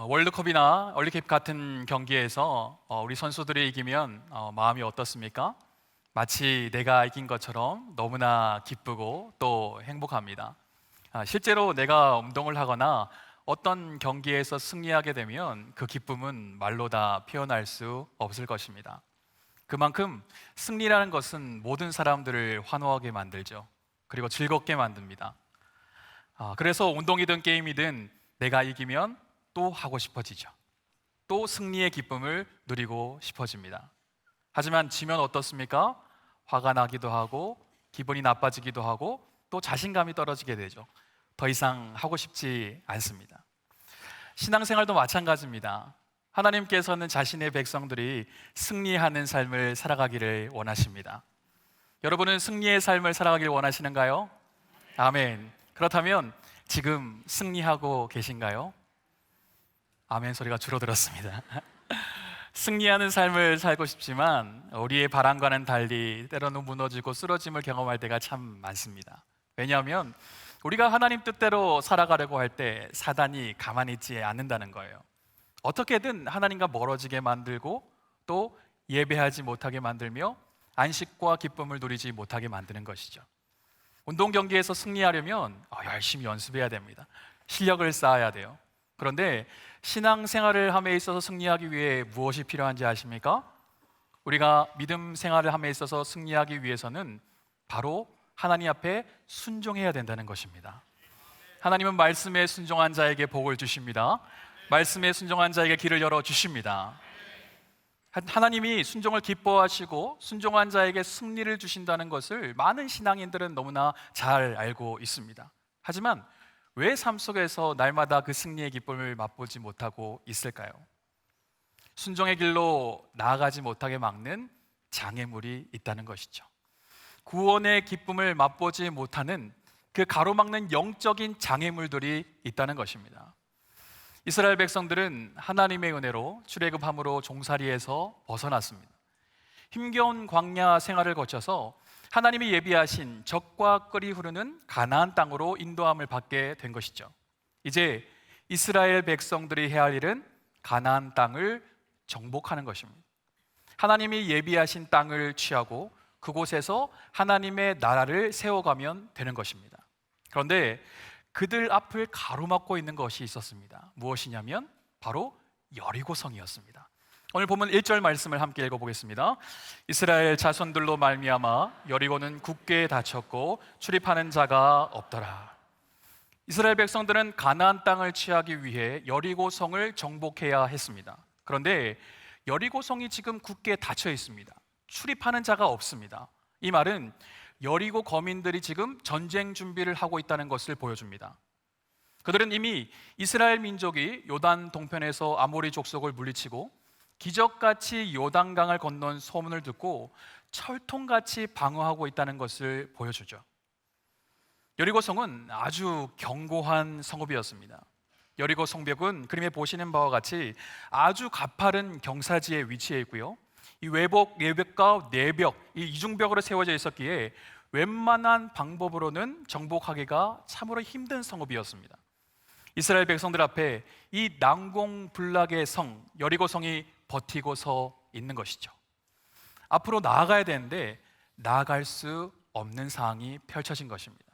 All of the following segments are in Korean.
월드컵이나 월드컵 같은 경기에서 우리 선수들이 이기면 마음이 어떻습니까? 마치 내가 이긴 것처럼 너무나 기쁘고 또 행복합니다. 실제로 내가 운동을 하거나 어떤 경기에서 승리하게 되면 그 기쁨은 말로 다 표현할 수 없을 것입니다. 그만큼 승리라는 것은 모든 사람들을 환호하게 만들죠. 그리고 즐겁게 만듭니다. 그래서 운동이든 게임이든 내가 이기면 또 하고 싶어지죠. 또 승리의 기쁨을 누리고 싶어집니다. 하지만 지면 어떻습니까? 화가 나기도 하고 기분이 나빠지기도 하고 또 자신감이 떨어지게 되죠. 더 이상 하고 싶지 않습니다. 신앙생활도 마찬가지입니다. 하나님께서는 자신의 백성들이 승리하는 삶을 살아가기를 원하십니다. 여러분은 승리의 삶을 살아가기를 원하시는가요? 아멘. 그렇다면 지금 승리하고 계신가요? 아멘 소리가 줄어들었습니다. 승리하는 삶을 살고 싶지만 우리의 바람과는 달리 때로는 무너지고 쓰러짐을 경험할 때가 참 많습니다. 왜냐하면 우리가 하나님 뜻대로 살아가려고 할 때 사단이 가만히 있지 않는다는 거예요. 어떻게든 하나님과 멀어지게 만들고 또 예배하지 못하게 만들며 안식과 기쁨을 누리지 못하게 만드는 것이죠. 운동 경기에서 승리하려면 열심히 연습해야 됩니다. 실력을 쌓아야 돼요. 그런데 신앙생활을 함에 있어서 승리하기 위해 무엇이 필요한지 아십니까? 우리가 믿음 생활을 함에 있어서 승리하기 위해서는 바로 하나님 앞에 순종해야 된다는 것입니다. 하나님은 말씀에 순종한 자에게 복을 주십니다. 말씀에 순종한 자에게 길을 열어주십니다. 하나님이 순종을 기뻐하시고 순종한 자에게 승리를 주신다는 것을 많은 신앙인들은 너무나 잘 알고 있습니다. 하지만 왜 삶 속에서 날마다 그 승리의 기쁨을 맛보지 못하고 있을까요? 순종의 길로 나아가지 못하게 막는 장애물이 있다는 것이죠. 구원의 기쁨을 맛보지 못하는 그 가로막는 영적인 장애물들이 있다는 것입니다. 이스라엘 백성들은 하나님의 은혜로 출애굽함으로 종살이에서 벗어났습니다. 힘겨운 광야 생활을 거쳐서 하나님이 예비하신 젖과 꿀이 흐르는 가나안 땅으로 인도함을 받게 된 것이죠. 이제 이스라엘 백성들이 해야 할 일은 가나안 땅을 정복하는 것입니다. 하나님이 예비하신 땅을 취하고 그곳에서 하나님의 나라를 세워가면 되는 것입니다. 그런데 그들 앞을 가로막고 있는 것이 있었습니다. 무엇이냐면 바로 여리고성이었습니다. 오늘 보면 1절 말씀을 함께 읽어보겠습니다. 이스라엘 자손들로 말미암아 여리고는 굳게 닫혔고 출입하는 자가 없더라. 이스라엘 백성들은 가나안 땅을 취하기 위해 여리고성을 정복해야 했습니다. 그런데 여리고성이 지금 굳게 닫혀 있습니다. 출입하는 자가 없습니다. 이 말은 여리고 거민들이 지금 전쟁 준비를 하고 있다는 것을 보여줍니다. 그들은 이미 이스라엘 민족이 요단 동편에서 아모리 족속을 물리치고 기적같이 요단강을 건넌 소문을 듣고 철통같이 방어하고 있다는 것을 보여주죠. 여리고성은 아주 견고한 성읍이었습니다. 여리고 성벽은 그림에 보시는 바와 같이 아주 가파른 경사지에 위치해 있고요. 이 외벽과 내벽, 이 이중벽으로 세워져 있었기에 웬만한 방법으로는 정복하기가 참으로 힘든 성읍이었습니다. 이스라엘 백성들 앞에 이 난공불락의 성 여리고성이 버티고 서 있는 것이죠. 앞으로 나아가야 되는데 나아갈 수 없는 상황이 펼쳐진 것입니다.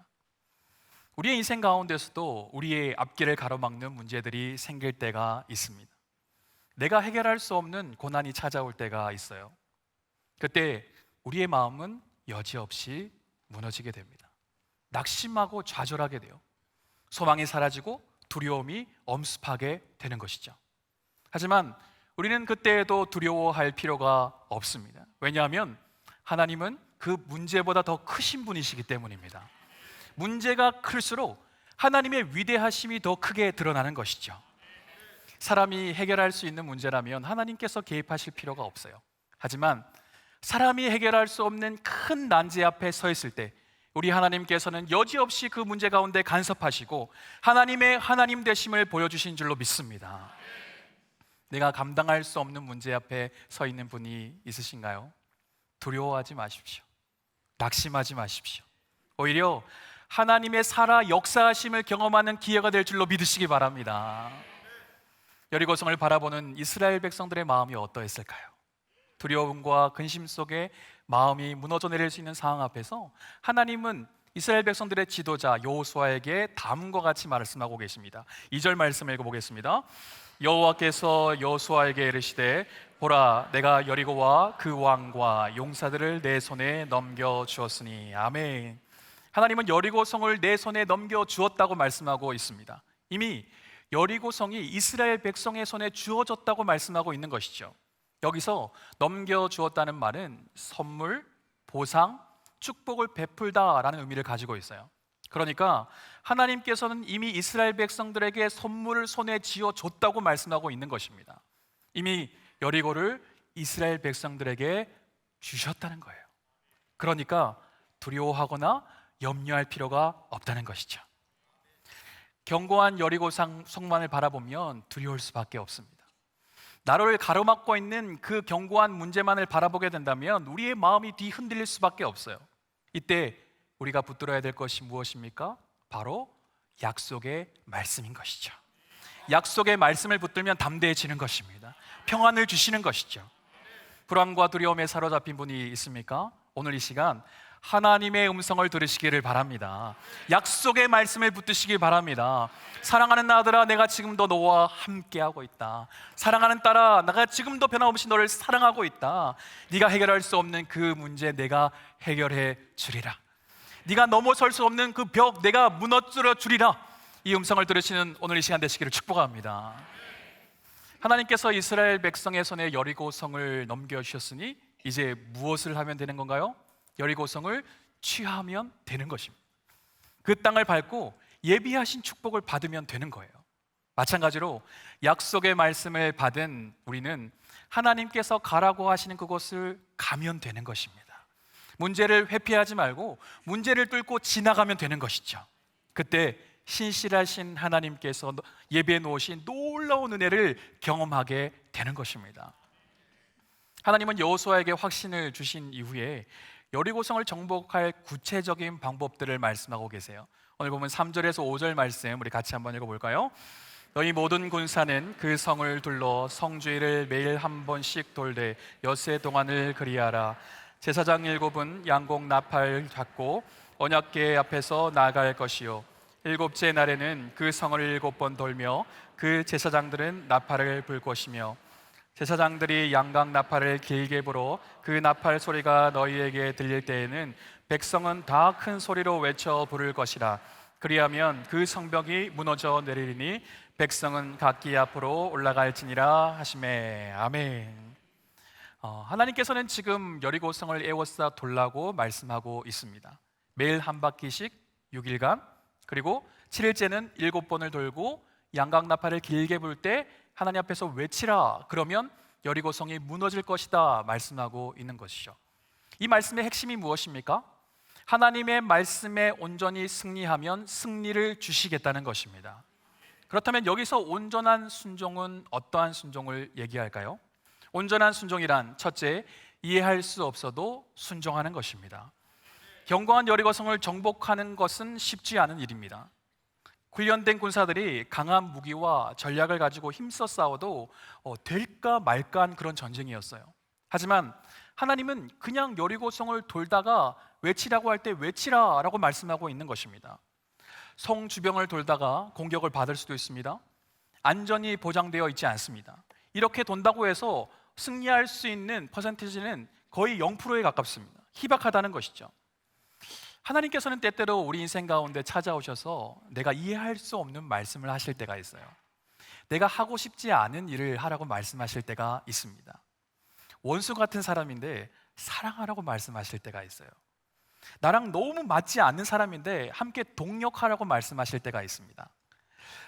우리의 인생 가운데서도 우리의 앞길을 가로막는 문제들이 생길 때가 있습니다. 내가 해결할 수 없는 고난이 찾아올 때가 있어요. 그때 우리의 마음은 여지없이 무너지게 됩니다. 낙심하고 좌절하게 돼요. 소망이 사라지고 두려움이 엄습하게 되는 것이죠. 하지만 우리는 그때에도 두려워할 필요가 없습니다. 왜냐하면 하나님은 그 문제보다 더 크신 분이시기 때문입니다. 문제가 클수록 하나님의 위대하심이 더 크게 드러나는 것이죠. 사람이 해결할 수 있는 문제라면 하나님께서 개입하실 필요가 없어요. 하지만 사람이 해결할 수 없는 큰 난제 앞에 서 있을 때 우리 하나님께서는 여지없이 그 문제 가운데 간섭하시고 하나님의 하나님 되심을 보여주신 줄로 믿습니다. 내가 감당할 수 없는 문제 앞에 서 있는 분이 있으신가요? 두려워하지 마십시오. 낙심하지 마십시오. 오히려 하나님의 살아 역사하심을 경험하는 기회가 될 줄로 믿으시기 바랍니다. 여리고성을 바라보는 이스라엘 백성들의 마음이 어떠했을까요? 두려움과 근심 속에 마음이 무너져 내릴 수 있는 상황 앞에서 하나님은 이스라엘 백성들의 지도자 여호수아에게 다음과 같이 말씀하고 계십니다. 2절 말씀 읽어보겠습니다. 여호와께서 여호수아에게 이르시되 보라, 내가 여리고와 그 왕과 용사들을 내 손에 넘겨주었으니. 아멘. 하나님은 여리고성을 내 손에 넘겨주었다고 말씀하고 있습니다. 이미 여리고성이 이스라엘 백성의 손에 주어졌다고 말씀하고 있는 것이죠. 여기서 넘겨주었다는 말은 선물, 보상, 축복을 베풀다라는 의미를 가지고 있어요. 그러니까 하나님께서는 이미 이스라엘 백성들에게 선물을 손에 쥐어줬다고 말씀하고 있는 것입니다. 이미 여리고를 이스라엘 백성들에게 주셨다는 거예요. 그러니까 두려워하거나 염려할 필요가 없다는 것이죠. 견고한 여리고 성만을 바라보면 두려울 수밖에 없습니다. 나를 가로막고 있는 그 견고한 문제만을 바라보게 된다면 우리의 마음이 뒤흔들릴 수밖에 없어요. 이때 우리가 붙들어야 될 것이 무엇입니까? 바로 약속의 말씀인 것이죠. 약속의 말씀을 붙들면 담대해지는 것입니다. 평안을 주시는 것이죠. 불안과 두려움에 사로잡힌 분이 있습니까? 오늘 이 시간 하나님의 음성을 들으시기를 바랍니다. 약속의 말씀을 붙드시기 바랍니다. 사랑하는 아들아, 내가 지금도 너와 함께하고 있다. 사랑하는 딸아, 내가 지금도 변함없이 너를 사랑하고 있다. 네가 해결할 수 없는 그 문제 내가 해결해 주리라. 네가 넘어설 수 없는 그 벽 내가 무너뜨려 주리라. 이 음성을 들으시는 오늘 이 시간 되시기를 축복합니다. 하나님께서 이스라엘 백성의 손에 여리고성을 넘겨주셨으니 이제 무엇을 하면 되는 건가요? 여리고성을 취하면 되는 것입니다. 그 땅을 밟고 예비하신 축복을 받으면 되는 거예요. 마찬가지로 약속의 말씀을 받은 우리는 하나님께서 가라고 하시는 그곳을 가면 되는 것입니다. 문제를 회피하지 말고 문제를 뚫고 지나가면 되는 것이죠. 그때 신실하신 하나님께서 예비해 놓으신 놀라운 은혜를 경험하게 되는 것입니다. 하나님은 여호수아에게 확신을 주신 이후에 여리고성을 정복할 구체적인 방법들을 말씀하고 계세요. 오늘 보면 3절에서 5절 말씀 우리 같이 한번 읽어볼까요? 너희 모든 군사는 그 성을 둘러 성주의를 매일 한 번씩 돌되 엿새 동안을 그리하라. 제사장 7은 양곡 나팔 잡고 언약궤 앞에서 나아갈 것이요 7째 날에는 그 성을 7번 돌며 그 제사장들은 나팔을 불 것이며 제사장들이 양각 나팔을 길게 불어 그 나팔 소리가 너희에게 들릴 때에는 백성은 다 큰 소리로 외쳐 부를 것이라. 그리하면 그 성벽이 무너져 내리리니 백성은 각기 앞으로 올라갈지니라 하시매. 아멘. 하나님께서는 지금 여리고성을 에워싸 돌라고 말씀하고 있습니다. 매일 한 바퀴씩 6일간, 그리고 7일째는 7번을 돌고 양각 나팔을 길게 불 때 하나님 앞에서 외치라. 그러면 여리고성이 무너질 것이다 말씀하고 있는 것이죠. 이 말씀의 핵심이 무엇입니까? 하나님의 말씀에 온전히 승리하면 승리를 주시겠다는 것입니다. 그렇다면 여기서 온전한 순종은 어떠한 순종을 얘기할까요? 온전한 순종이란 첫째, 이해할 수 없어도 순종하는 것입니다. 견고한 여리고성을 정복하는 것은 쉽지 않은 일입니다. 훈련된 군사들이 강한 무기와 전략을 가지고 힘써 싸워도 될까 말까한 그런 전쟁이었어요. 하지만 하나님은 그냥 여리고성을 돌다가 외치라고 할 때 외치라라고 말씀하고 있는 것입니다. 성 주변을 돌다가 공격을 받을 수도 있습니다. 안전이 보장되어 있지 않습니다. 이렇게 돈다고 해서 승리할 수 있는 퍼센티지는 거의 0%에 가깝습니다. 희박하다는 것이죠. 하나님께서는 때때로 우리 인생 가운데 찾아오셔서 내가 이해할 수 없는 말씀을 하실 때가 있어요. 내가 하고 싶지 않은 일을 하라고 말씀하실 때가 있습니다. 원수 같은 사람인데 사랑하라고 말씀하실 때가 있어요. 나랑 너무 맞지 않는 사람인데 함께 동력하라고 말씀하실 때가 있습니다.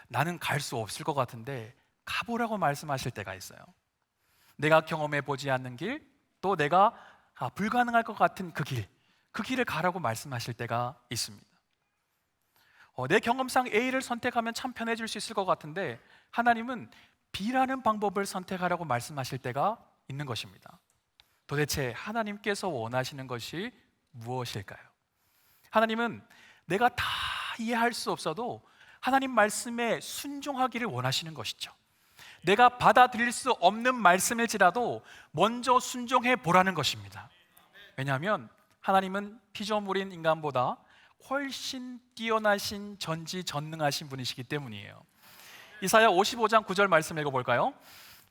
나는 갈 수 없을 것 같은데 가보라고 말씀하실 때가 있어요. 내가 경험해 보지 않는 길, 또 내가 불가능할 것 같은 그 길을 가라고 말씀하실 때가 있습니다. 내 경험상 A를 선택하면 참 편해질 수 있을 것 같은데 하나님은 B라는 방법을 선택하라고 말씀하실 때가 있는 것입니다. 도대체 하나님께서 원하시는 것이 무엇일까요? 하나님은 내가 다 이해할 수 없어도 하나님 말씀에 순종하기를 원하시는 것이죠. 내가 받아들일 수 없는 말씀일지라도 먼저 순종해 보라는 것입니다. 왜냐하면 하나님은 피조물인 인간보다 훨씬 뛰어나신 전지전능하신 분이시기 때문이에요. 이사야 55장 9절 말씀 읽어볼까요?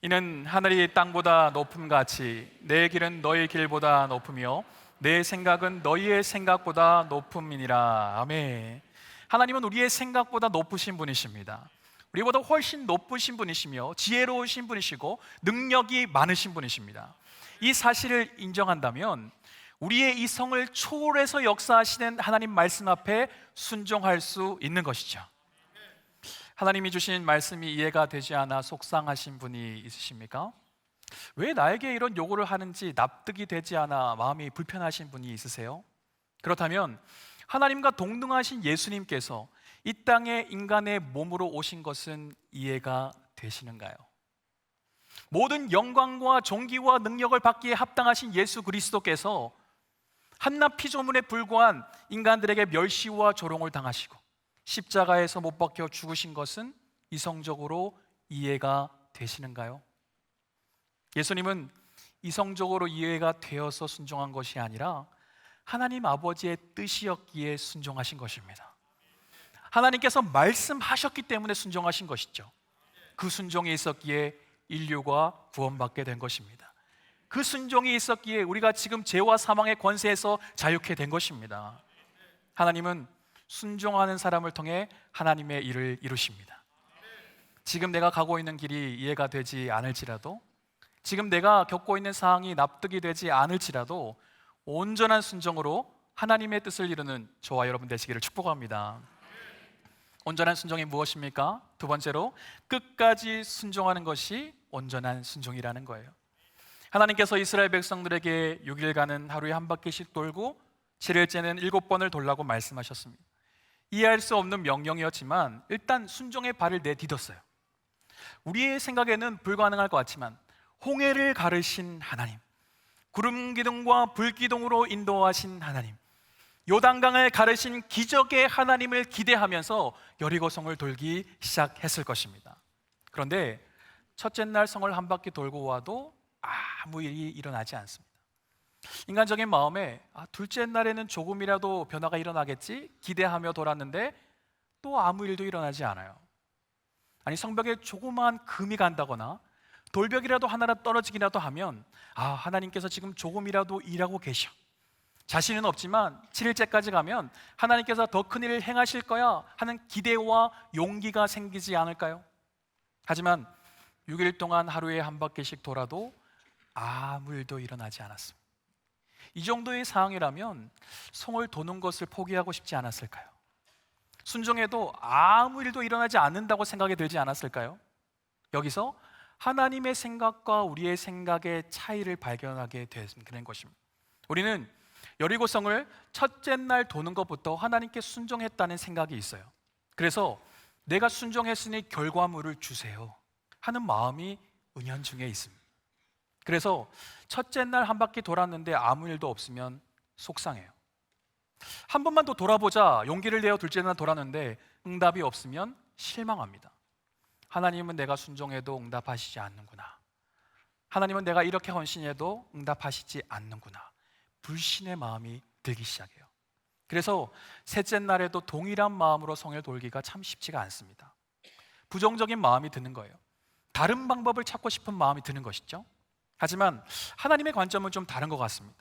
이는 하늘이 땅보다 높음같이 내 길은 너희 길보다 높으며 내 생각은 너희의 생각보다 높음이니라. 아멘. 하나님은 우리의 생각보다 높으신 분이십니다. 우리보다 훨씬 높으신 분이시며 지혜로우신 분이시고 능력이 많으신 분이십니다. 이 사실을 인정한다면 우리의 이성을 초월해서 역사하시는 하나님 말씀 앞에 순종할 수 있는 것이죠. 하나님이 주신 말씀이 이해가 되지 않아 속상하신 분이 있으십니까? 왜 나에게 이런 요구를 하는지 납득이 되지 않아 마음이 불편하신 분이 있으세요? 그렇다면 하나님과 동등하신 예수님께서 이 땅에 인간의 몸으로 오신 것은 이해가 되시는가요? 모든 영광과 존귀와 능력을 받기에 합당하신 예수 그리스도께서 한낱 피조물에 불과한 인간들에게 멸시와 조롱을 당하시고 십자가에서 못 박혀 죽으신 것은 이성적으로 이해가 되시는가요? 예수님은 이성적으로 이해가 되어서 순종한 것이 아니라 하나님 아버지의 뜻이었기에 순종하신 것입니다. 하나님께서 말씀하셨기 때문에 순종하신 것이죠. 그 순종이 있었기에 인류가 구원받게 된 것입니다. 그 순종이 있었기에 우리가 지금 죄와 사망의 권세에서 자유케 된 것입니다. 하나님은 순종하는 사람을 통해 하나님의 일을 이루십니다. 지금 내가 가고 있는 길이 이해가 되지 않을지라도, 지금 내가 겪고 있는 상황이 납득이 되지 않을지라도 온전한 순종으로 하나님의 뜻을 이루는 저와 여러분 되시기를 축복합니다. 온전한 순종이 무엇입니까? 두 번째로 끝까지 순종하는 것이 온전한 순종이라는 거예요. 하나님께서 이스라엘 백성들에게 6일간은 하루에 한 바퀴씩 돌고 7일째는 7번을 돌라고 말씀하셨습니다. 이해할 수 없는 명령이었지만 일단 순종의 발을 내딛었어요. 우리의 생각에는 불가능할 것 같지만 홍해를 가르신 하나님, 구름 기둥과 불 기둥으로 인도하신 하나님, 요단강을 가르신 기적의 하나님을 기대하면서 여리고성을 돌기 시작했을 것입니다. 그런데 첫째 날 성을 한 바퀴 돌고 와도 아무 일이 일어나지 않습니다. 인간적인 마음에 둘째 날에는 조금이라도 변화가 일어나겠지 기대하며 돌았는데 또 아무 일도 일어나지 않아요. 아니, 성벽에 조그마한 금이 간다거나 돌벽이라도 하나 떨어지기라도 하면 하나님께서 지금 조금이라도 일하고 계셔. 자신은 없지만 7일째까지 가면 하나님께서 더 큰 일을 행하실 거야 하는 기대와 용기가 생기지 않을까요? 하지만 6일 동안 하루에 한 바퀴씩 돌아도 아무 일도 일어나지 않았습니다. 이 정도의 상황이라면 성을 도는 것을 포기하고 싶지 않았을까요? 순종해도 아무 일도 일어나지 않는다고 생각이 들지 않았을까요? 여기서 하나님의 생각과 우리의 생각의 차이를 발견하게 된 것입니다. 우리는 여리고성을 첫째 날 도는 것부터 하나님께 순종했다는 생각이 있어요. 그래서 내가 순종했으니 결과물을 주세요 하는 마음이 은연중에 있습니다. 그래서 첫째 날 한 바퀴 돌았는데 아무 일도 없으면 속상해요. 한 번만 더 돌아보자 용기를 내어 둘째 날 돌았는데 응답이 없으면 실망합니다. 하나님은 내가 순종해도 응답하시지 않는구나. 하나님은 내가 이렇게 헌신해도 응답하시지 않는구나. 불신의 마음이 들기 시작해요. 그래서 셋째 날에도 동일한 마음으로 성을 돌기가 참 쉽지가 않습니다. 부정적인 마음이 드는 거예요. 다른 방법을 찾고 싶은 마음이 드는 것이죠. 하지만 하나님의 관점은 좀 다른 것 같습니다.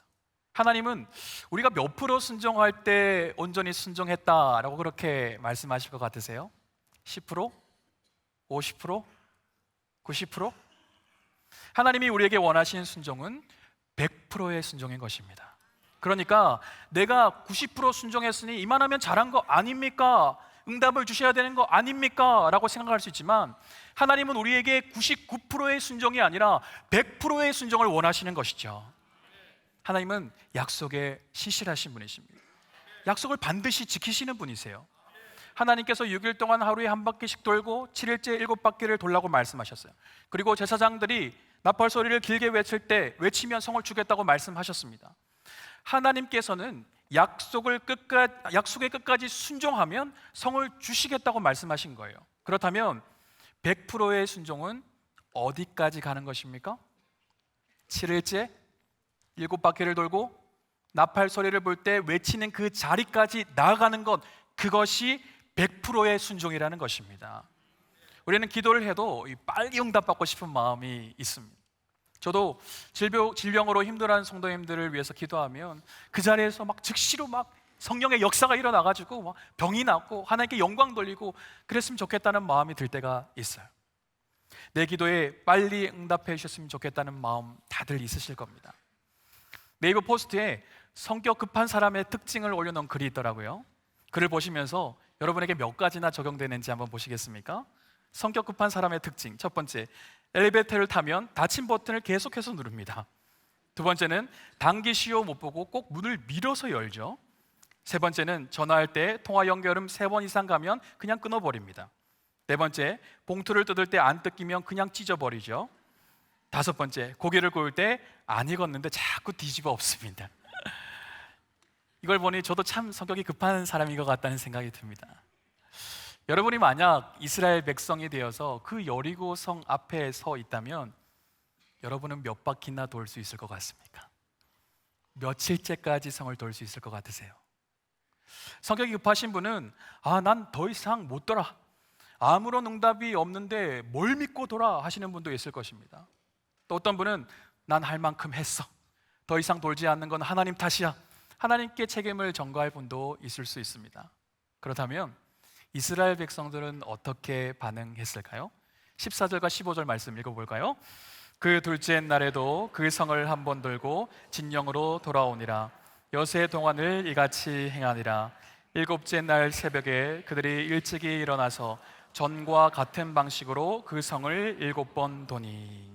하나님은 우리가 몇 프로 순종할 때 온전히 순종했다라고 그렇게 말씀하실 것 같으세요? 10%? 50%? 90%? 하나님이 우리에게 원하시는 순종은 100%의 순종인 것입니다. 그러니까 내가 90% 순종했으니 이만하면 잘한 거 아닙니까? 응답을 주셔야 되는 거 아닙니까? 라고 생각할 수 있지만 하나님은 우리에게 99%의 순종이 아니라 100%의 순종을 원하시는 것이죠. 하나님은 약속에 신실하신 분이십니다. 약속을 반드시 지키시는 분이세요. 하나님께서 6일 동안 하루에 한 바퀴씩 돌고 7일째 7바퀴를 돌라고 말씀하셨어요. 그리고 제사장들이 나팔 소리를 길게 외칠 때 외치면 성을 주겠다고 말씀하셨습니다. 하나님께서는 약속에 끝까지 순종하면 성을 주시겠다고 말씀하신 거예요. 그렇다면 100%의 순종은 어디까지 가는 것입니까? 7일째 7바퀴를 돌고 나팔 소리를 볼 때 외치는 그 자리까지 나아가는 것, 그것이 100%의 순종이라는 것입니다. 우리는 기도를 해도 빨리 응답받고 싶은 마음이 있습니다. 저도 질병으로 힘들어하는 성도님들을 위해서 기도하면 그 자리에서 막 즉시로 막 성령의 역사가 일어나가지고 막 병이 낫고 하나님께 영광 돌리고 그랬으면 좋겠다는 마음이 들 때가 있어요. 내 기도에 빨리 응답해 주셨으면 좋겠다는 마음 다들 있으실 겁니다. 네이버 포스트에 성격 급한 사람의 특징을 올려놓은 글이 있더라고요. 글을 보시면서 여러분에게 몇 가지나 적용되는지 한번 보시겠습니까? 성격 급한 사람의 특징. 첫 번째, 엘리베이터를 타면 닫힌 버튼을 계속해서 누릅니다. 두 번째는 당기시오 못 보고 꼭 문을 밀어서 열죠. 세 번째는 전화할 때 통화 연결음 3번 이상 가면 그냥 끊어버립니다. 네 번째, 봉투를 뜯을 때 안 뜯기면 그냥 찢어버리죠. 다섯 번째, 고개를 구울 때 안 익었는데 자꾸 뒤집어 엎습니다. 이걸 보니 저도 참 성격이 급한 사람인 것 같다는 생각이 듭니다. 여러분이 만약 이스라엘 백성이 되어서 그 여리고 성 앞에 서 있다면 여러분은 몇 바퀴나 돌 수 있을 것 같습니까? 며칠째까지 성을 돌 수 있을 것 같으세요? 성격이 급하신 분은 난 더 이상 못 돌아, 아무런 응답이 없는데 뭘 믿고 돌아 하시는 분도 있을 것입니다. 또 어떤 분은 난 할 만큼 했어, 더 이상 돌지 않는 건 하나님 탓이야, 하나님께 책임을 전가할 분도 있을 수 있습니다. 그렇다면 이스라엘 백성들은 어떻게 반응했을까요? 14절과 15절 말씀 읽어볼까요? 그 둘째 날에도 그 성을 한번 돌고 진영으로 돌아오니라. 여세 동안을 이같이 행하니라. 일곱째 날 새벽에 그들이 일찍이 일어나서 전과 같은 방식으로 그 성을 7번 도니.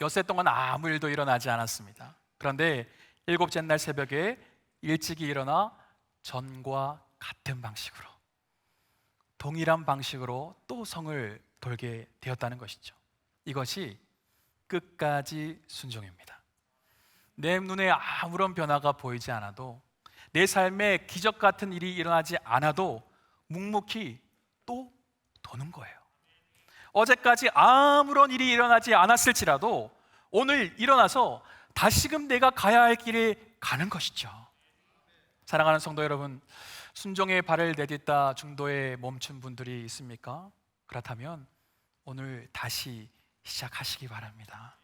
엿새 동안 아무 일도 일어나지 않았습니다. 그런데 7째 날 새벽에 일찍이 일어나 전과 같은 방식으로, 동일한 방식으로 또 성을 돌게 되었다는 것이죠. 이것이 끝까지 순종입니다. 내 눈에 아무런 변화가 보이지 않아도, 내 삶에 기적 같은 일이 일어나지 않아도 묵묵히 또 도는 거예요. 어제까지 아무런 일이 일어나지 않았을지라도 오늘 일어나서 다시금 내가 가야 할 길에 가는 것이죠. 사랑하는 성도 여러분, 순종의 발을 내딛다 중도에 멈춘 분들이 있습니까? 그렇다면 오늘 다시 시작하시기 바랍니다.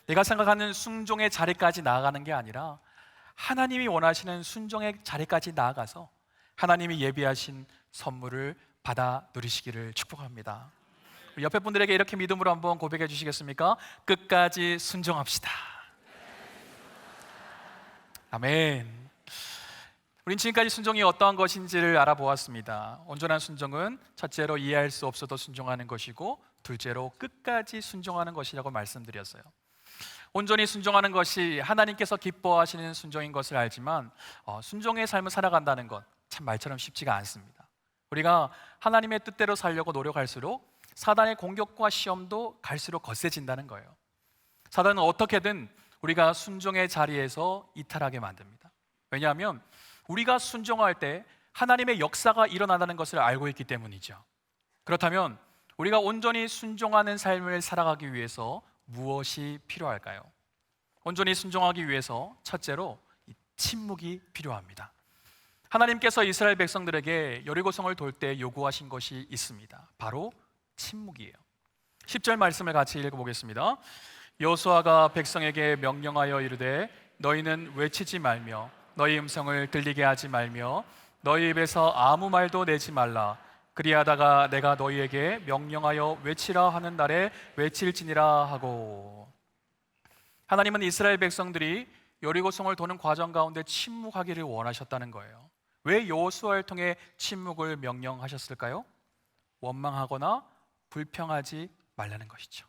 내가 생각하는 순종의 자리까지 나아가는 게 아니라 하나님이 원하시는 순종의 자리까지 나아가서 하나님이 예비하신 선물을 받아 누리시기를 축복합니다. 옆에 분들에게 이렇게 믿음으로 한번 고백해 주시겠습니까? 끝까지 순종합시다. 아멘. 우린 지금까지 순종이 어떠한 것인지를 알아보았습니다. 온전한 순종은 첫째로 이해할 수 없어도 순종하는 것이고, 둘째로 끝까지 순종하는 것이라고 말씀드렸어요. 온전히 순종하는 것이 하나님께서 기뻐하시는 순종인 것을 알지만 순종의 삶을 살아간다는 것 참 말처럼 쉽지가 않습니다. 우리가 하나님의 뜻대로 살려고 노력할수록 사단의 공격과 시험도 갈수록 거세진다는 거예요. 사단은 어떻게든 우리가 순종의 자리에서 이탈하게 만듭니다. 왜냐하면 우리가 순종할 때 하나님의 역사가 일어난다는 것을 알고 있기 때문이죠. 그렇다면 우리가 온전히 순종하는 삶을 살아가기 위해서 무엇이 필요할까요? 온전히 순종하기 위해서 첫째로 침묵이 필요합니다. 하나님께서 이스라엘 백성들에게 여리고성을 돌 때 요구하신 것이 있습니다. 바로 침묵이에요. 10절 말씀을 같이 읽어보겠습니다. 여호수아가 백성에게 명령하여 이르되 너희는 외치지 말며 너희 음성을 들리게 하지 말며 너희 입에서 아무 말도 내지 말라. 그리하다가 내가 너희에게 명령하여 외치라 하는 날에 외칠지니라 하고. 하나님은 이스라엘 백성들이 여리고성을 도는 과정 가운데 침묵하기를 원하셨다는 거예요. 왜 여호수아를 통해 침묵을 명령하셨을까요? 원망하거나 불평하지 말라는 것이죠.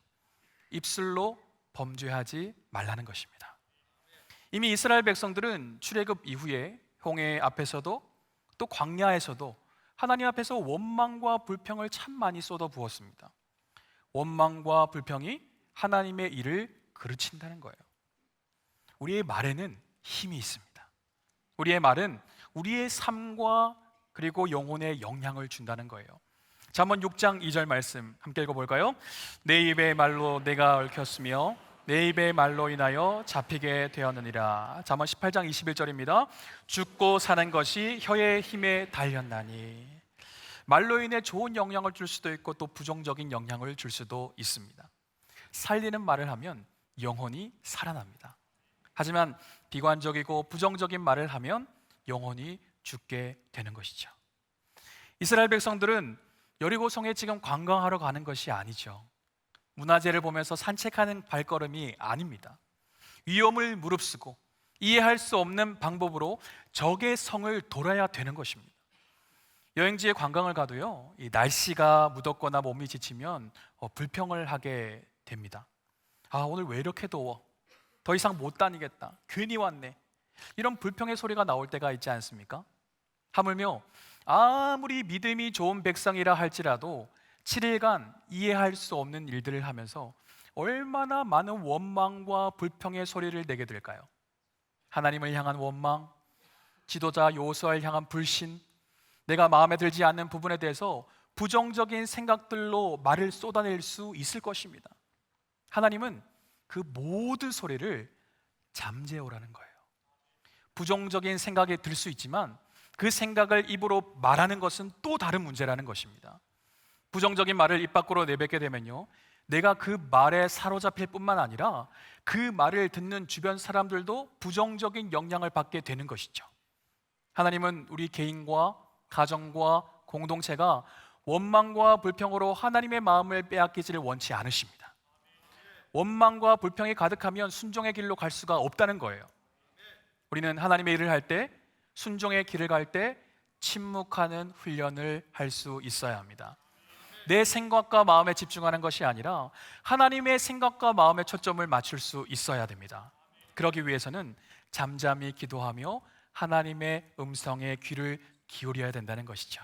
입술로 범죄하지 말라는 것입니다. 이미 이스라엘 백성들은 출애굽 이후에 홍해 앞에서도 또 광야에서도 하나님 앞에서 원망과 불평을 참 많이 쏟아부었습니다. 원망과 불평이 하나님의 일을 그르친다는 거예요. 우리의 말에는 힘이 있습니다. 우리의 말은 우리의 삶과 그리고 영혼에 영향을 준다는 거예요. 잠언 6장 2절 말씀 함께 읽어볼까요? 내 입의 말로 내가 얽혔으며 내 입의 말로 인하여 잡히게 되었느니라. 잠언 18장 21절입니다. 죽고 사는 것이 혀의 힘에 달렸나니. 말로 인해 좋은 영향을 줄 수도 있고 또 부정적인 영향을 줄 수도 있습니다. 살리는 말을 하면 영혼이 살아납니다. 하지만 비관적이고 부정적인 말을 하면 영혼이 죽게 되는 것이죠. 이스라엘 백성들은 여리고성에 지금 관광하러 가는 것이 아니죠. 문화재를 보면서 산책하는 발걸음이 아닙니다. 위험을 무릅쓰고 이해할 수 없는 방법으로 적의 성을 돌아야 되는 것입니다. 여행지에 관광을 가도요, 이 날씨가 무덥거나 몸이 지치면 불평을 하게 됩니다. 아, 오늘 왜 이렇게 더워? 더 이상 못 다니겠다. 괜히 왔네. 이런 불평의 소리가 나올 때가 있지 않습니까? 하물며 아무리 믿음이 좋은 백성이라 할지라도 7일간 이해할 수 없는 일들을 하면서 얼마나 많은 원망과 불평의 소리를 내게 될까요? 하나님을 향한 원망, 지도자 여호수아를 향한 불신, 내가 마음에 들지 않는 부분에 대해서 부정적인 생각들로 말을 쏟아낼 수 있을 것입니다. 하나님은 그 모든 소리를 잠재우라는 거예요. 부정적인 생각이 들 수 있지만 그 생각을 입으로 말하는 것은 또 다른 문제라는 것입니다. 부정적인 말을 입 밖으로 내뱉게 되면요, 내가 그 말에 사로잡힐 뿐만 아니라 그 말을 듣는 주변 사람들도 부정적인 영향을 받게 되는 것이죠. 하나님은 우리 개인과 가정과 공동체가 원망과 불평으로 하나님의 마음을 빼앗기지를 원치 않으십니다. 원망과 불평이 가득하면 순종의 길로 갈 수가 없다는 거예요. 우리는 하나님의 일을 할 때, 순종의 길을 갈 때 침묵하는 훈련을 할 수 있어야 합니다. 내 생각과 마음에 집중하는 것이 아니라 하나님의 생각과 마음에 초점을 맞출 수 있어야 됩니다. 그러기 위해서는 잠잠히 기도하며 하나님의 음성에 귀를 기울여야 된다는 것이죠.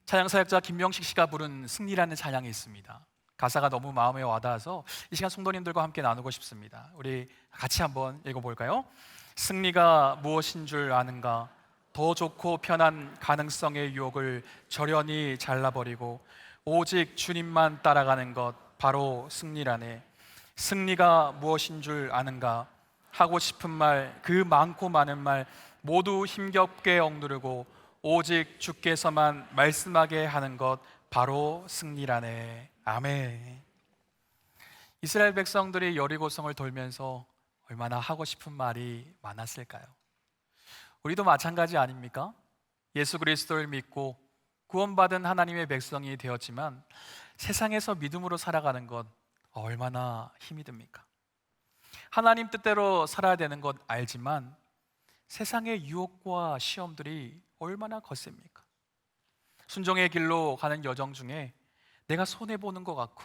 찬양사역자 김명식 씨가 부른 승리라는 찬양이 있습니다. 가사가 너무 마음에 와닿아서 이 시간 성도님들과 함께 나누고 싶습니다. 우리 같이 한번 읽어볼까요? 승리가 무엇인 줄 아는가? 더 좋고 편한 가능성의 유혹을 저련히 잘라버리고 오직 주님만 따라가는 것, 바로 승리라네. 승리가 무엇인 줄 아는가? 하고 싶은 말, 그 많고 많은 말 모두 힘겹게 억누르고 오직 주께서만 말씀하게 하는 것, 바로 승리라네. 아멘. 이스라엘 백성들이 여리고성을 돌면서 얼마나 하고 싶은 말이 많았을까요? 우리도 마찬가지 아닙니까? 예수 그리스도를 믿고 구원받은 하나님의 백성이 되었지만 세상에서 믿음으로 살아가는 것 얼마나 힘이 듭니까? 하나님 뜻대로 살아야 되는 것 알지만 세상의 유혹과 시험들이 얼마나 거셉니까? 순종의 길로 가는 여정 중에 내가 손해보는 것 같고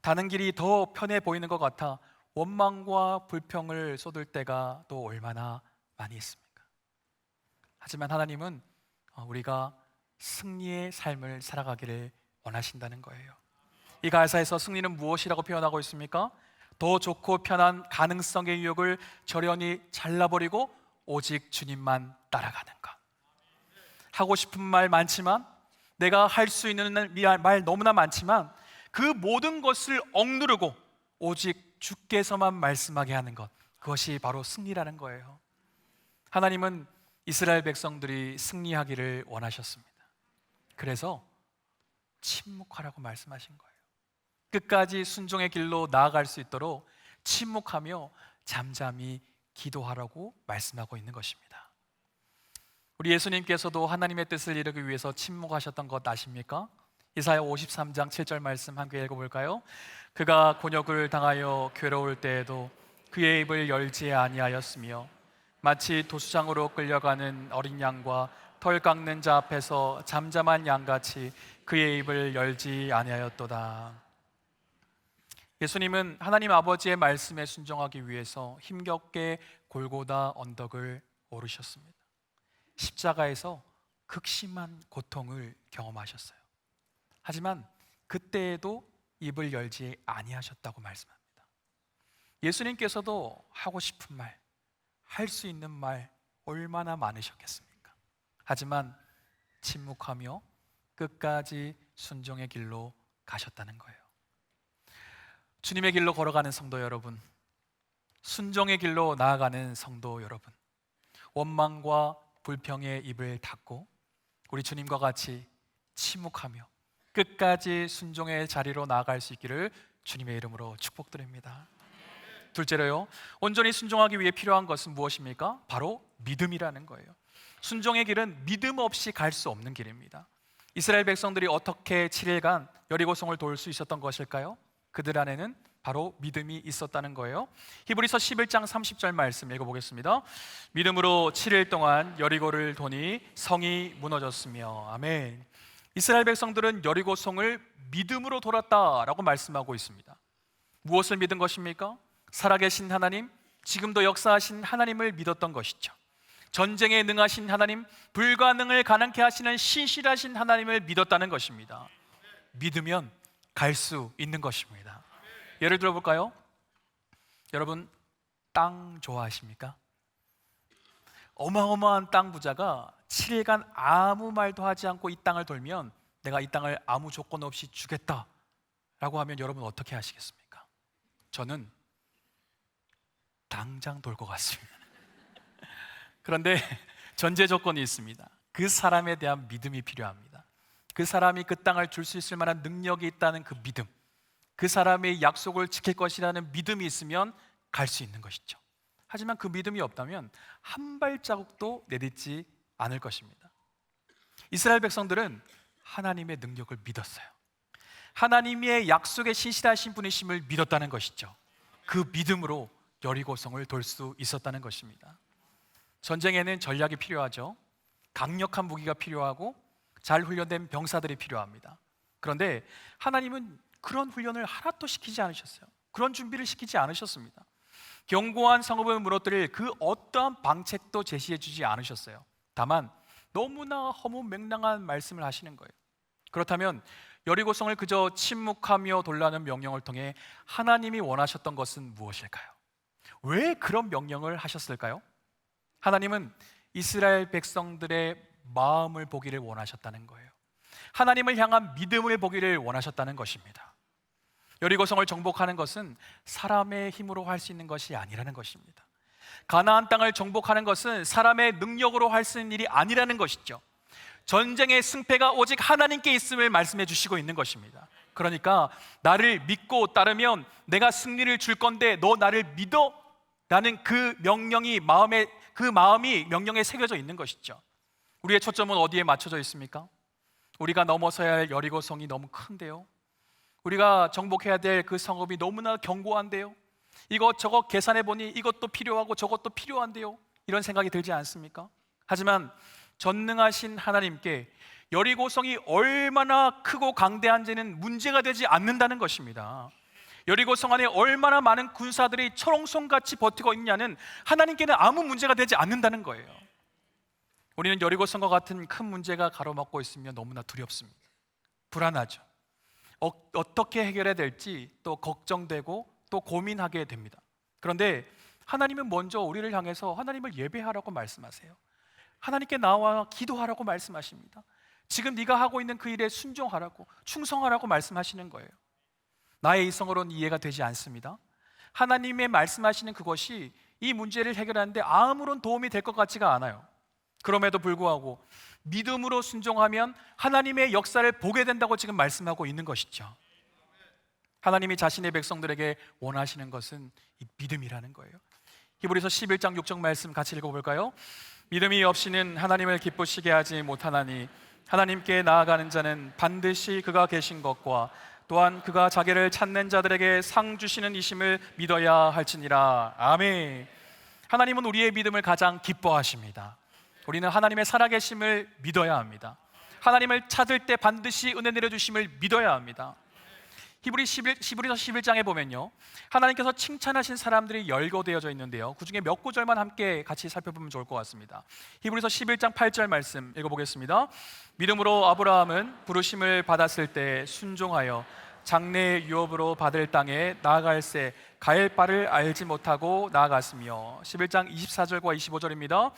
가는 길이 더 편해 보이는 것 같아 원망과 불평을 쏟을 때가 또 얼마나 많이 있습니까? 하지만 하나님은 우리가 승리의 삶을 살아가기를 원하신다는 거예요. 이 가사에서 승리는 무엇이라고 표현하고 있습니까? 더 좋고 편한 가능성의 유혹을 저련히 잘라버리고 오직 주님만 따라가는 것. 하고 싶은 말 많지만, 내가 할 수 있는 말 너무나 많지만 그 모든 것을 억누르고 오직 주께서만 말씀하게 하는 것, 그것이 바로 승리라는 거예요. 하나님은 이스라엘 백성들이 승리하기를 원하셨습니다. 그래서 침묵하라고 말씀하신 거예요. 끝까지 순종의 길로 나아갈 수 있도록 침묵하며 잠잠히 기도하라고 말씀하고 있는 것입니다. 우리 예수님께서도 하나님의 뜻을 이루기 위해서 침묵하셨던 것 아십니까? 이사야 53장 7절 말씀 함께 읽어볼까요? 그가 곤욕을 당하여 괴로울 때에도 그의 입을 열지 아니하였으며 마치 도수장으로 끌려가는 어린 양과 털 깎는 자 앞에서 잠잠한 양같이 그의 입을 열지 아니하였도다. 예수님은 하나님 아버지의 말씀에 순종하기 위해서 힘겹게 골고다 언덕을 오르셨습니다. 십자가에서 극심한 고통을 경험하셨어요. 하지만 그때에도 입을 열지 아니하셨다고 말씀합니다. 예수님께서도 하고 싶은 말, 할 수 있는 말 얼마나 많으셨겠습니까? 하지만 침묵하며 끝까지 순종의 길로 가셨다는 거예요. 주님의 길로 걸어가는 성도 여러분, 순종의 길로 나아가는 성도 여러분, 원망과 불평의 입을 닫고 우리 주님과 같이 침묵하며 끝까지 순종의 자리로 나아갈 수 있기를 주님의 이름으로 축복드립니다. 둘째로요, 온전히 순종하기 위해 필요한 것은 무엇입니까? 바로 믿음이라는 거예요. 순종의 길은 믿음 없이 갈 수 없는 길입니다. 이스라엘 백성들이 어떻게 7일간 여리고성을 돌 수 있었던 것일까요? 그들 안에는 바로 믿음이 있었다는 거예요. 히브리서 11장 30절 말씀 읽어보겠습니다. 믿음으로 7일 동안 여리고를 도니 성이 무너졌으며. 아멘. 이스라엘 백성들은 여리고성을 믿음으로 돌았다라고 말씀하고 있습니다. 무엇을 믿은 것입니까? 살아계신 하나님, 지금도 역사하신 하나님을 믿었던 것이죠. 전쟁에 능하신 하나님, 불가능을 가능케 하시는 신실하신 하나님을 믿었다는 것입니다. 믿으면 갈 수 있는 것입니다. 예를 들어 볼까요? 여러분, 땅 좋아하십니까? 어마어마한 땅 부자가 7일간 아무 말도 하지 않고 이 땅을 돌면 내가 이 땅을 아무 조건 없이 주겠다라고 하면 여러분 어떻게 하시겠습니까? 저는 당장 돌 것 같습니다. 그런데 전제 조건이 있습니다. 그 사람에 대한 믿음이 필요합니다. 그 사람이 그 땅을 줄 수 있을 만한 능력이 있다는 그 믿음, 그 사람의 약속을 지킬 것이라는 믿음이 있으면 갈 수 있는 것이죠. 하지만 그 믿음이 없다면 한 발자국도 내딛지 않을 것입니다. 이스라엘 백성들은 하나님의 능력을 믿었어요. 하나님의 약속에 신실하신 분이심을 믿었다는 것이죠. 그 믿음으로 여리고성을 돌 수 있었다는 것입니다. 전쟁에는 전략이 필요하죠. 강력한 무기가 필요하고 잘 훈련된 병사들이 필요합니다. 그런데 하나님은 그런 훈련을 하나도 시키지 않으셨어요. 그런 준비를 시키지 않으셨습니다. 견고한 성읍을 무너뜨릴 그 어떠한 방책도 제시해 주지 않으셨어요. 다만 너무나 허무맹랑한 말씀을 하시는 거예요. 그렇다면 여리고성을 그저 침묵하며 돌라는 명령을 통해 하나님이 원하셨던 것은 무엇일까요? 왜 그런 명령을 하셨을까요? 하나님은 이스라엘 백성들의 마음을 보기를 원하셨다는 거예요. 하나님을 향한 믿음을 보기를 원하셨다는 것입니다. 여리고성을 정복하는 것은 사람의 힘으로 할 수 있는 것이 아니라는 것입니다. 가나안 땅을 정복하는 것은 사람의 능력으로 할 수 있는 일이 아니라는 것이죠. 전쟁의 승패가 오직 하나님께 있음을 말씀해 주시고 있는 것입니다. 그러니까 나를 믿고 따르면 내가 승리를 줄 건데 너 나를 믿어? 라는 그 명령이 마음이 명령에 새겨져 있는 것이죠. 우리의 초점은 어디에 맞춰져 있습니까? 우리가 넘어서야 할 여리고성이 너무 큰데요. 우리가 정복해야 될 그 성읍이 너무나 견고한데요. 이것저것 계산해 보니 이것도 필요하고 저것도 필요한데요. 이런 생각이 들지 않습니까? 하지만 전능하신 하나님께 여리고성이 얼마나 크고 강대한지는 문제가 되지 않는다는 것입니다. 여리고성 안에 얼마나 많은 군사들이 철옹성같이 버티고 있냐는 하나님께는 아무 문제가 되지 않는다는 거예요. 우리는 여리고성과 같은 큰 문제가 가로막고 있으면 너무나 두렵습니다. 불안하죠. 어떻게 해결해야 될지 또 걱정되고 또 고민하게 됩니다. 그런데 하나님은 먼저 우리를 향해서 하나님을 예배하라고 말씀하세요. 하나님께 나와 기도하라고 말씀하십니다. 지금 네가 하고 있는 그 일에 순종하라고, 충성하라고 말씀하시는 거예요. 나의 이성으로는 이해가 되지 않습니다. 하나님의 말씀하시는 그것이 이 문제를 해결하는데 아무런 도움이 될 것 같지가 않아요. 그럼에도 불구하고 믿음으로 순종하면 하나님의 역사를 보게 된다고 지금 말씀하고 있는 것이죠. 하나님이 자신의 백성들에게 원하시는 것은 이 믿음이라는 거예요. 히브리서 11장 6절 말씀 같이 읽어볼까요? 믿음이 없이는 하나님을 기쁘시게 하지 못하나니 하나님께 나아가는 자는 반드시 그가 계신 것과 또한 그가 자기를 찾는 자들에게 상 주시는 이심을 믿어야 할지니라. 아멘. 하나님은 우리의 믿음을 가장 기뻐하십니다. 우리는 하나님의 살아계심을 믿어야 합니다. 하나님을 찾을 때 반드시 은혜 내려주심을 믿어야 합니다. 히브리서 11장에 보면요, 하나님께서 칭찬하신 사람들이 열거되어져 있는데요, 그 중에 몇 구절만 함께 같이 살펴보면 좋을 것 같습니다. 히브리서 11장 8절 말씀 읽어보겠습니다. 믿음으로 아브라함은 부르심을 받았을 때 순종하여 장래의 유업으로 받을 땅에 나아갈새 갈 바를 알지 못하고 나아갔으며. 11장 24절과 25절입니다.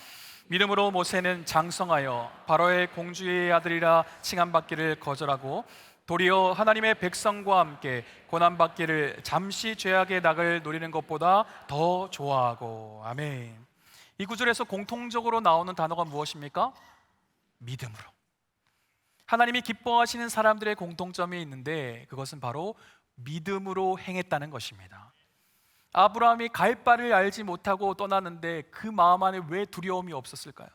믿음으로 모세는 장성하여 바로의 공주의 아들이라 칭함받기를 거절하고 도리어 하나님의 백성과 함께 고난받기를 잠시 죄악의 낙을 누리는 것보다 더 좋아하고. 아멘. 이 구절에서 공통적으로 나오는 단어가 무엇입니까? 믿음으로. 하나님이 기뻐하시는 사람들의 공통점이 있는데 그것은 바로 믿음으로 행했다는 것입니다. 아브라함이 갈 바를 알지 못하고 떠나는데 그 마음 안에 왜 두려움이 없었을까요?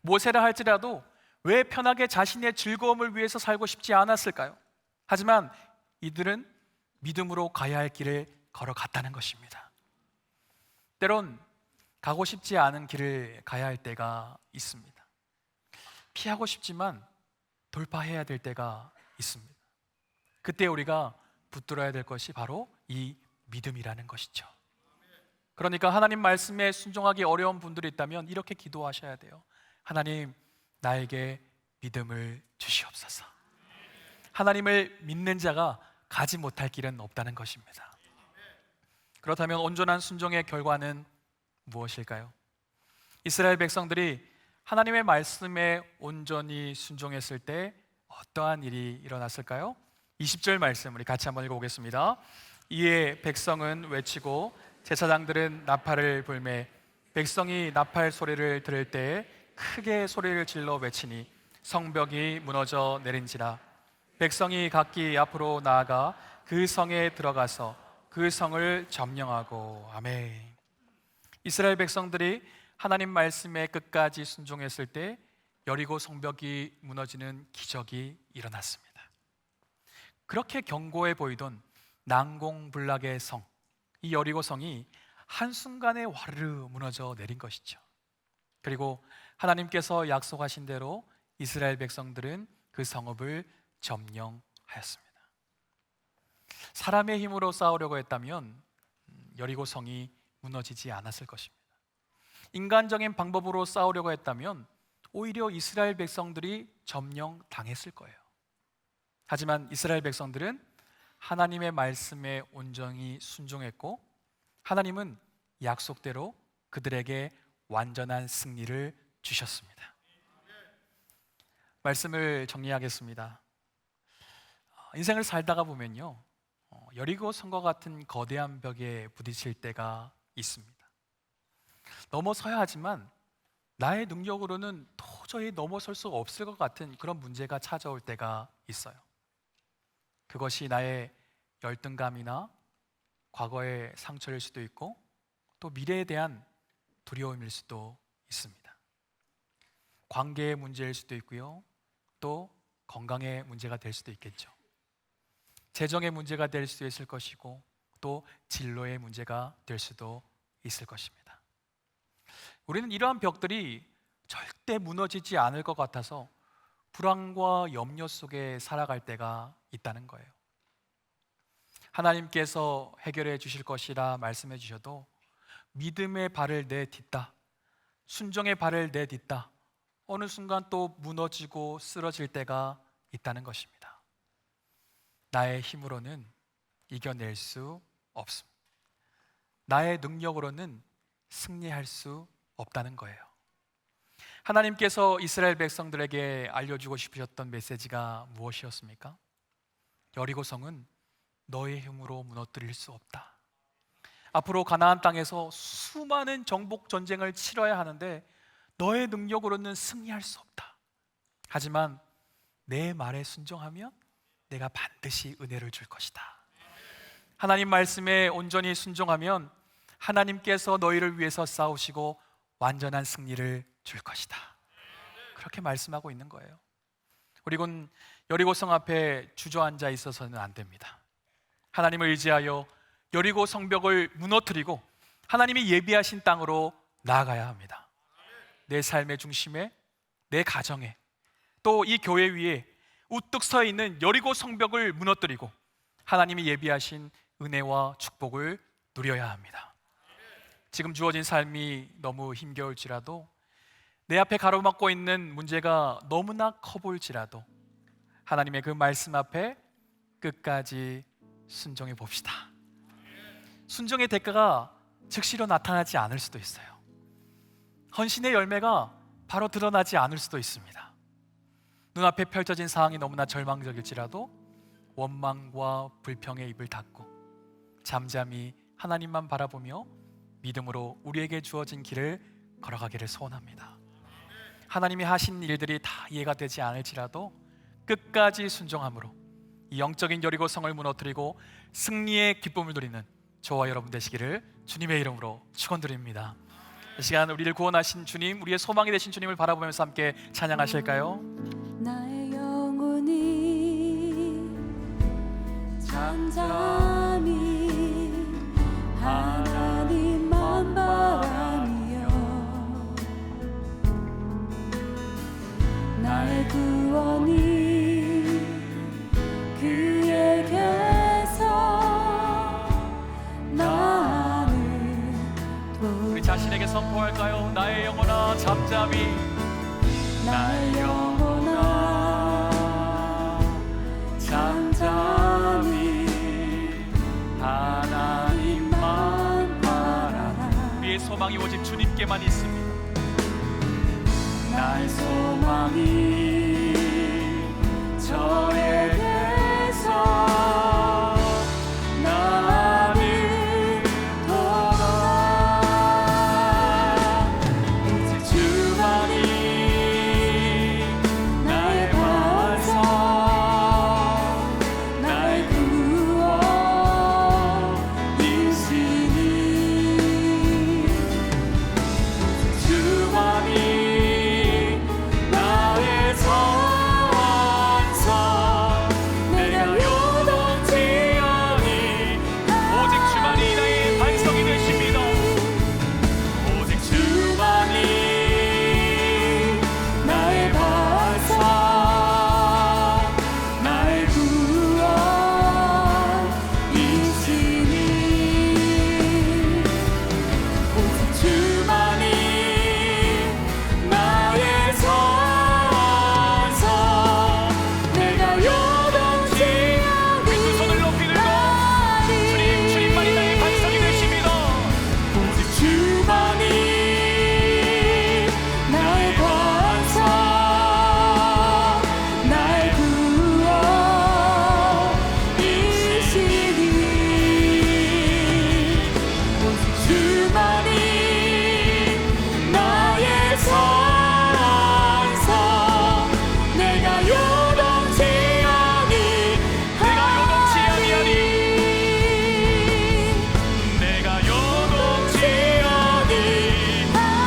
모세라 할지라도 왜 편하게 자신의 즐거움을 위해서 살고 싶지 않았을까요? 하지만 이들은 믿음으로 가야 할 길을 걸어갔다는 것입니다. 때론 가고 싶지 않은 길을 가야 할 때가 있습니다. 피하고 싶지만 돌파해야 될 때가 있습니다. 그때 우리가 붙들어야 될 것이 바로 이 믿음이라는 것이죠. 그러니까 하나님 말씀에 순종하기 어려운 분들이 있다면 이렇게 기도하셔야 돼요. 하나님, 나에게 믿음을 주시옵소서. 하나님을 믿는 자가 가지 못할 길은 없다는 것입니다. 그렇다면 온전한 순종의 결과는 무엇일까요? 이스라엘 백성들이 하나님의 말씀에 온전히 순종했을 때 어떠한 일이 일어났을까요? 20절 말씀 우리 같이 한번 읽어보겠습니다. 이에 백성은 외치고 제사장들은 나팔을 불매 백성이 나팔 소리를 들을 때에 크게 소리를 질러 외치니 성벽이 무너져 내린지라. 백성이 각기 앞으로 나아가 그 성에 들어가서 그 성을 점령하고. 아멘. 이스라엘 백성들이 하나님 말씀에 끝까지 순종했을 때 여리고 성벽이 무너지는 기적이 일어났습니다. 그렇게 견고해 보이던 난공불락의 성, 이 여리고 성이 한순간에 와르르 무너져 내린 것이죠. 그리고 하나님께서 약속하신 대로 이스라엘 백성들은 그 성읍을 점령하였습니다. 사람의 힘으로 싸우려고 했다면 여리고 성이 무너지지 않았을 것입니다. 인간적인 방법으로 싸우려고 했다면 오히려 이스라엘 백성들이 점령당했을 거예요. 하지만 이스라엘 백성들은 하나님의 말씀에 온전히 순종했고 하나님은 약속대로 그들에게 완전한 승리를 주셨습니다. 말씀을 정리하겠습니다. 인생을 살다가 보면요, 여리고 성과 같은 거대한 벽에 부딪힐 때가 있습니다. 넘어서야 하지만 나의 능력으로는 도저히 넘어설 수 없을 것 같은 그런 문제가 찾아올 때가 있어요. 그것이 나의 열등감이나 과거의 상처일 수도 있고 또 미래에 대한 두려움일 수도 있습니다. 관계의 문제일 수도 있고요, 또 건강의 문제가 될 수도 있겠죠. 재정의 문제가 될 수도 있을 것이고 또 진로의 문제가 될 수도 있을 것입니다. 우리는 이러한 벽들이 절대 무너지지 않을 것 같아서 불안과 염려 속에 살아갈 때가 있다는 거예요. 하나님께서 해결해 주실 것이라 말씀해 주셔도 믿음의 발을 내딛다, 순종의 발을 내딛다, 어느 순간 또 무너지고 쓰러질 때가 있다는 것입니다. 나의 힘으로는 이겨낼 수 없습니다. 나의 능력으로는 승리할 수 없다는 거예요. 하나님께서 이스라엘 백성들에게 알려주고 싶으셨던 메시지가 무엇이었습니까? 여리고 성은 너의 힘으로 무너뜨릴 수 없다. 앞으로 가나안 땅에서 수많은 정복 전쟁을 치러야 하는데 너의 능력으로는 승리할 수 없다. 하지만 내 말에 순종하면 내가 반드시 은혜를 줄 것이다. 하나님 말씀에 온전히 순종하면 하나님께서 너희를 위해서 싸우시고 완전한 승리를 줄 것이다. 그렇게 말씀하고 있는 거예요. 우리는 여리고성 앞에 주저앉아 있어서는 안 됩니다. 하나님을 의지하여 여리고 성벽을 무너뜨리고 하나님이 예비하신 땅으로 나아가야 합니다. 내 삶의 중심에, 내 가정에, 또 이 교회 위에 우뚝 서 있는 여리고 성벽을 무너뜨리고 하나님이 예비하신 은혜와 축복을 누려야 합니다. 지금 주어진 삶이 너무 힘겨울지라도, 내 앞에 가로막고 있는 문제가 너무나 커 보일지라도 하나님의 그 말씀 앞에 끝까지 순종해 봅시다. 순종의 대가가 즉시로 나타나지 않을 수도 있어요. 헌신의 열매가 바로 드러나지 않을 수도 있습니다. 눈앞에 펼쳐진 상황이 너무나 절망적일지라도 원망과 불평의 입을 닫고 잠잠히 하나님만 바라보며 믿음으로 우리에게 주어진 길을 걸어가기를 소원합니다. 하나님이 하신 일들이 다 이해가 되지 않을지라도 끝까지 순종함으로 이 영적인 여리고성을 무너뜨리고 승리의 기쁨을 누리는 저와 여러분 되시기를 주님의 이름으로 축원드립니다. 이 시간 우리를 구원하신 주님, 우리의 소망이 되신 주님을 바라보면서 함께 찬양하실까요? 나의 영혼이 잠잠히 하나님만 바라며 나의 구원이 그에게서 나는 우리 자신에게 선포할까요? 나의 영혼아 잠잠히, 나의 영혼아 잠잠히 하나님만 바라라. 우리의 소망이 오직 주님께만 있습니다. 나의 소망이 저에게서 나는 돌아 오직 주만이 나의 반석 나의 구원이시니 오직 주만이 나의 산성 내가 요동치 아니 오직 주만이 나의 반석이 되십니다. 오직 주만이 나의 반석 나의 구원이시니 오직 주만이 나의 산성 내가 요동치 두 손을 높이 들고 주님만이 나의 반석이 되십니다. 오직 주만이 나의 반석 나의 구원이시니 오직 주만이 나의 산성 내가 요동치 아니 내가 요동치 아니하니 내가 요동치 아니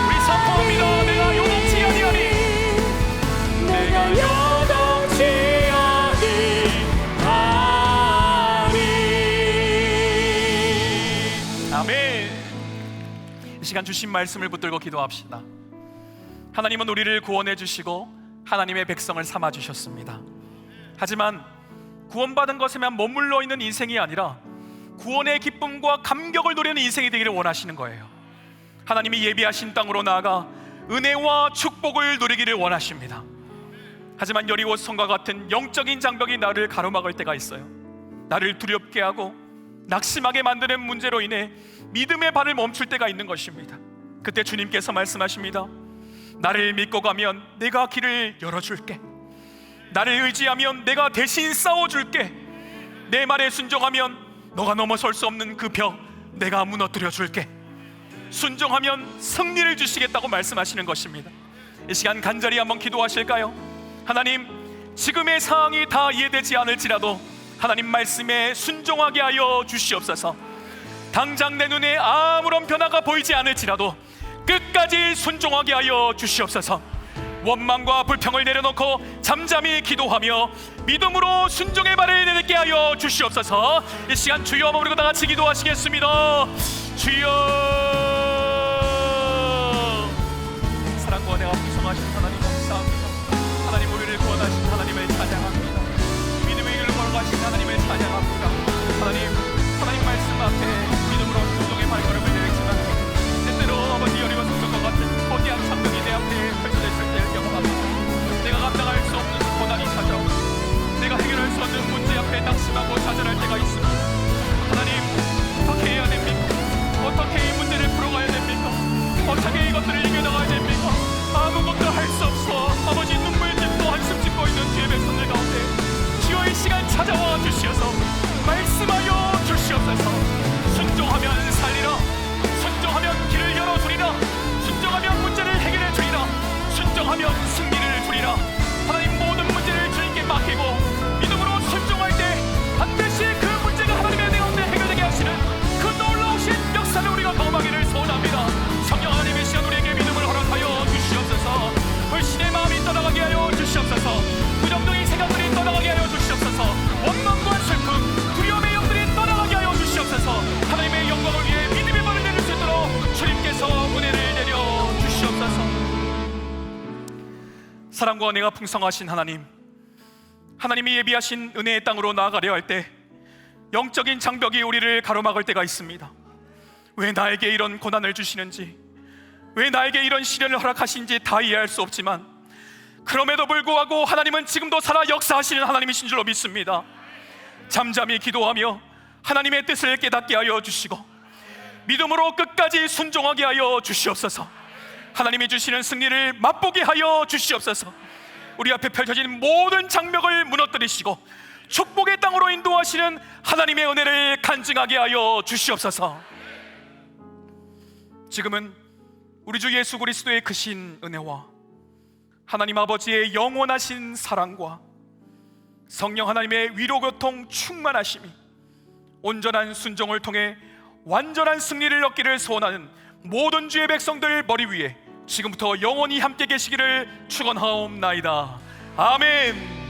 우리 선포합니다. 내가 요동치 아니하니 내가 요동치 아니하니 아멘. 이 시간 주신 말씀을 붙들고 기도합시다. 하나님은 우리를 구원해 주시고 하나님의 백성을 삼아 주셨습니다. 하지만 구원받은 것에만 머물러 있는 인생이 아니라 구원의 기쁨과 감격을 누리는 인생이 되기를 원하시는 거예요. 하나님이 예비하신 땅으로 나아가 은혜와 축복을 누리기를 원하십니다. 하지만 여리고성과 같은 영적인 장벽이 나를 가로막을 때가 있어요. 나를 두렵게 하고 낙심하게 만드는 문제로 인해 믿음의 발을 멈출 때가 있는 것입니다. 그때 주님께서 말씀하십니다. 나를 믿고 가면 내가 길을 열어줄게. 나를 의지하면 내가 대신 싸워줄게. 내 말에 순종하면 너가 넘어설 수 없는 그 벽 내가 무너뜨려 줄게. 순종하면 승리를 주시겠다고 말씀하시는 것입니다. 이 시간 간절히 한번 기도하실까요? 하나님, 지금의 상황이 다 이해되지 않을지라도 하나님 말씀에 순종하게 하여 주시옵소서. 당장 내 눈에 아무런 변화가 보이지 않을지라도 끝까지 순종하게 하여 주시옵소서. 원망과 불평을 내려놓고 잠잠히 기도하며 믿음으로 순종의 발을 내딛게 하여 주시옵소서. 이 시간 주여 머무르고 다 같이 기도하시겠습니다. 주여, 사랑과 은혜가 풍성하신 하나님 감사합니다. 하나님, 우리를 구원하신 하나님을 찬양합니다. 믿음의 길을 걸어가신 하나님을 찬양합니다. 하나님 말씀 앞에 믿음으로 순종의 발걸음을 내딛지만 때때로 아버지 여리고 성전과 같은 거대한 장벽이 내 앞에 펼쳐졌을 때를 경험합니다. 내가 감당할 수 없는 고난이 찾아오고 내가 해결할 수 없는 문제 앞에 낙심하고 좌절할 때가 있습니다. 하나님, 어떻게 해야 됩니까? 어떻게 이 문제를 풀어가야 됩니까? 어떻게 이것들을 이겨나가야 됩니까? 사랑과 은혜가 풍성하신 하나님, 하나님이 예비하신 은혜의 땅으로 나아가려 할 때 영적인 장벽이 우리를 가로막을 때가 있습니다. 왜 나에게 이런 고난을 주시는지, 왜 나에게 이런 시련을 허락하신지 다 이해할 수 없지만 그럼에도 불구하고 하나님은 지금도 살아 역사하시는 하나님이신 줄로 믿습니다. 잠잠히 기도하며 하나님의 뜻을 깨닫게 하여 주시고 믿음으로 끝까지 순종하게 하여 주시옵소서. 하나님이 주시는 승리를 맛보게 하여 주시옵소서. 우리 앞에 펼쳐진 모든 장벽을 무너뜨리시고 축복의 땅으로 인도하시는 하나님의 은혜를 간증하게 하여 주시옵소서. 지금은 우리 주 예수 그리스도의 크신 은혜와 하나님 아버지의 영원하신 사랑과 성령 하나님의 위로교통 충만하심이 온전한 순종을 통해 완전한 승리를 얻기를 소원하는 모든 주의 백성들 머리 위에 지금부터 영원히 함께 계시기를 축원하옵나이다. 아멘.